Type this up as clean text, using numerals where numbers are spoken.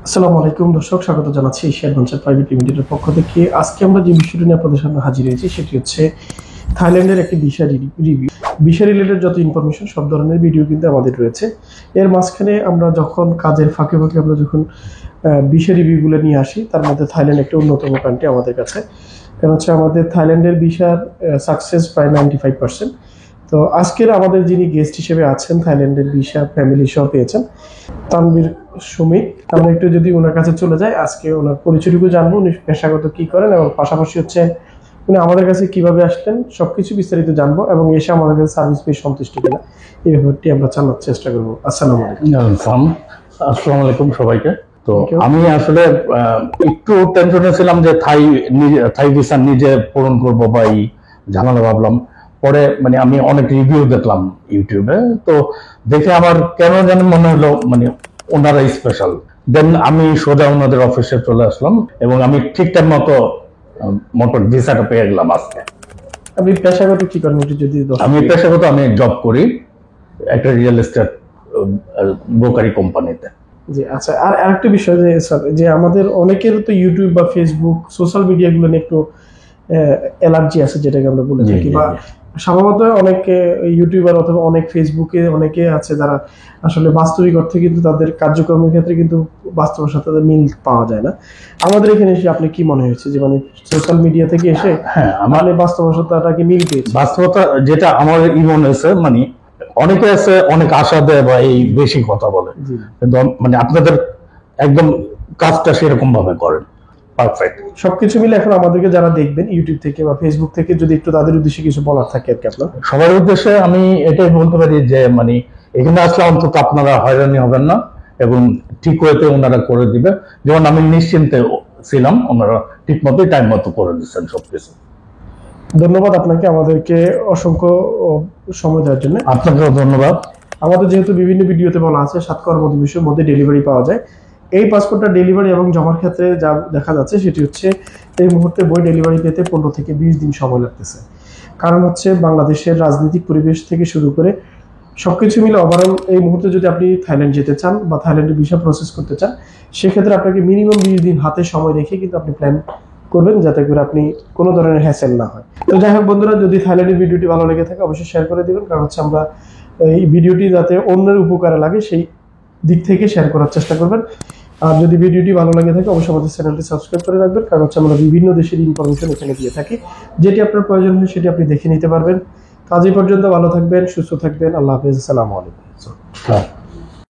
আসসালামু আলাইকুম দর্শক, স্বাগত জানাচ্ছি এশিয়া অ্যাডভেঞ্চার প্রাইভেট লিমিটেডের পক্ষ থেকে। আজকে আমরা যে বিষয়টি নিয়ে আপনাদের সামনে হাজির হয়েছি সেটি হচ্ছে থাইল্যান্ডের একটি ভিসা রিভিউ। ভিসা রিলেটেড যত ইনফরমেশন সব ধরনের ভিডিও কিন্তু আমাদের রয়েছে। এর মাঝখানে আমরা যখন কাজের ফাঁকে ফাঁকে আমরা যখন ভিসা রিভিউগুলো নিয়ে আসি, তার মধ্যে থাইল্যান্ড একটা অন্যতম কান্ট্রি আমাদের কাছে। কারণ হচ্ছে আমাদের থাইল্যান্ডের ভিসার সাকসেস প্রায় 95%। তো আজকের আমাদের যিনি গেস্ট হিসেবে আছেন, থাইল্যান্ডের ভিসা ফ্যামিলি সহ পেয়েছেন, তানভীর সুমিত। আমরা একটু যদি ওনার কাছে চলে যাই, আজকে ওনার পরিচয়টুকু জানবো, উনি পেশাগত কি করেন এবং পাশাপাশি হচ্ছে উনি আমাদের কাছে কিভাবে আসলেন সবকিছু বিস্তারিত জানবো, এবং এসে আমাদের কাছে সার্ভিস পেয়ে সন্তুষ্ট কিনা এই ব্যাপারটি আমরা জানার চেষ্টা করবো। আসসালামু আলাইকুম। আসসালামু আলাইকুম সবাইকে। তো আমি আসলে একটু টেনশনে ছিলাম যে থাই ভিসা নিজে পূরণ করবো বা এই ঝামেলা ভাবলাম। পরে মানে আমি অনেক রিভিউ দেখলাম ইউটিউবে, তো দেখে আমার কেন যেন মনে হলো মানে ওনারা স্পেশাল। দেন আমি সোজা ওনাদের অফিসে চলে আসলাম এবং আমি ঠিকঠাক মতো ভিসাটা পেয়ে গেলাম আজকে। আপনি পেশাগত কি করেন একটু যদি? আমি পেশাগত আমি জব করি একটা রিয়েল এস্টেট ব্রোকারি কোম্পানিতে। জি, আচ্ছা। আর আরেকটা বিষয় যে স্যার, যে আমাদের অনেকের তো ইউটিউব বা ফেসবুক সোশ্যাল মিডিয়াগুলো নিয়ে একটু অ্যালার্জি আছে, যেটাকে আমরা বলে থাকি, বা স্বভাবত অনেকে ইউটিউবার অথবা অনেক ফেসবুকে অনেকে আছে যারা আসলে বাস্তবিক অর্থে কিন্তু তাদের কার্যক্রমের ক্ষেত্রে কিন্তু বাস্তবের সাথে তাদের মিল পাওয়া যায় না। আমাদের এখানে এসে আপনি কি মনে হয়েছে যে মানে সোশ্যাল মিডিয়া থেকে এসে আমার বাস্তবতাটাকে মিল পেয়েছে? বাস্তবতা যেটা আমার মনে হয়েছে, মানে অনেকে আছে অনেক আশা দেয় বা এই বেশি কথা বলে, কিন্তু মানে আপনাদের একদম কাজটা সেরকম ভাবে করেন, পারফেক্ট সবকিছু মিলে। এখন আমাদেরকে যারা দেখবেন ইউটিউব থেকে বা ফেসবুক থেকে, যদি একটু তাদের উদ্দেশ্যে কিছু বলার থাকে আর কি আপনার? সবার উদ্দেশ্যে আমি এটাই বলতে পারি যে মানে এখানে আসলে অন্তত আপনারা হয়রানি হবেন না এবং ঠিক ওয়েতে ওনারা করে দিবে। যেমন আমি নিশ্চিন্তে ছিলাম, ওনারা ঠিক মতোই টাইম মতো করে দিচ্ছেন সবকিছু। ধন্যবাদ আপনাকে আমাদেরকে অসংখ্য সময় দেওয়ার জন্য। আপনাকেও ধন্যবাদ। আমাদের যেহেতু বিভিন্ন ভিডিওতে বলা আছে 7 কর্মদিবসের মধ্যে ডেলিভারি পাওয়া যায়, এই পাসপোর্টটা ডেলিভারি এবং জমার ক্ষেত্রে যা দেখা যাচ্ছে সেটি হচ্ছে এই মুহূর্তে বই ডেলিভারি পেতে 15 থেকে 20 দিন সময় লাগতেছে। কারণ হচ্ছে বাংলাদেশের রাজনৈতিক পরিবেশ থেকে শুরু করে সবকিছু মিলে ওভারঅল এই মুহূর্তে যদি আপনি থাইল্যান্ড যেতে চান বা থাইল্যান্ডের ভিসা প্রসেস করতে চান, সেক্ষেত্রে আপনাকে মিনিমাম 20 দিন হাতে সময় রেখে কিন্তু আপনি প্ল্যান করবেন, যাতে করে আপনি কোনো ধরনের হ্যাসেল না হয়। তো যাই হোক বন্ধুরা, যদি থাইল্যান্ডের ভিডিওটি ভালো লেগে থাকে অবশ্যই শেয়ার করে দিবেন, কারণ হচ্ছে আমরা এই ভিডিওটি যাতে অন্যের উপকারে লাগে সেই দিক থেকে শেয়ার করার চেষ্টা করবেন। আর যদি ভিডিওটি ভালো লাগে থাকে অবশ্যই আমাদের চ্যানেলটি সাবস্ক্রাইব করে রাখবেন, কারণ হচ্ছে আমরা বিভিন্ন দেশের ইনফরমেশন এখানে দিয়ে থাকি। যেটি আপনার প্রয়োজন হয় সেটি আপনি দেখে নিতে পারবেন। আজ এই পর্যন্ত, ভালো থাকবেন, সুস্থ থাকবেন। আল্লাহ হাফেজ, আসসালামু আলাইকুম।